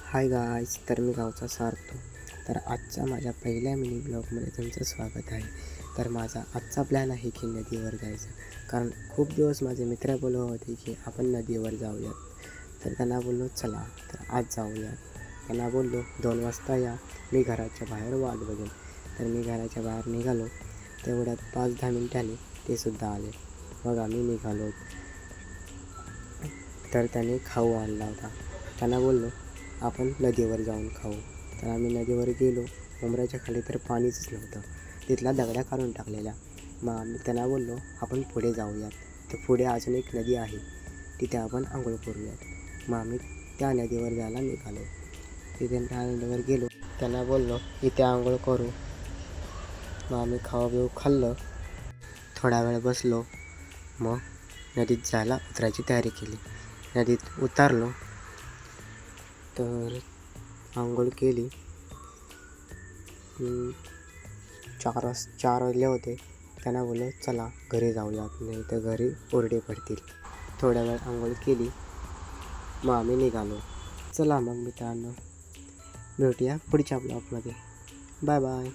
Hi guys, तर मी गावचा सार्थो. तर आजच्या माझ्या पहिल्या मिनी ब्लॉगमध्ये तुमचं स्वागत आहे. तर माझा आजचा प्लॅन आहे की नदीवर जायचं, कारण खूप दिवस माझे मित्र बोलत होते की आपण नदीवर जाऊयात. तर त्यांना बोललो चला, तर आज जाऊयात. त्यांना बोललो 2 वाजता या, मी घराच्या बाहेर वाट बघेन. तर मी घराच्या बाहेर निघालो. तेवढ्यात 5-10 मिनिटांनी ते सुद्धा आले. मग आम्ही निघालो. तर त्याने खाऊ आणला होता. त्यांना बोललो आपण नदीवर जाऊन खाऊ. तर आम्ही नदीवर गेलो. उंबराच्या खाली तर पाणीच नव्हतं, तिथला दगड्या काढून टाकलेल्या. मग आम्ही त्यांना बोललो आपण पुढे जाऊयात. तर पुढे अजून एक नदी आहे, तिथे आपण आंघोळ करूयात. मग आम्ही त्या नदीवर जायला निघालो. तिथे त्या नदीवर गेलो. त्यांना बोललो इथे आंघोळ करू. मग आम्ही खाऊ बिऊ खाल्लं. थोडा वेळ बसलो. मग नदीत जायला उतरायची तयारी केली. नदीत उतरलो. तर आंघोळ केली. 4 वाजले होते. त्यांना बोललो चला घरी जाऊयात, नाही तर घरी ओरडे पडतील. थोड्या वेळ आंघोळ केली. मग आम्ही निघालो. चला मग मित्रांनो, भेटूया पुढच्या ब्लॉगमध्ये. Bye bye.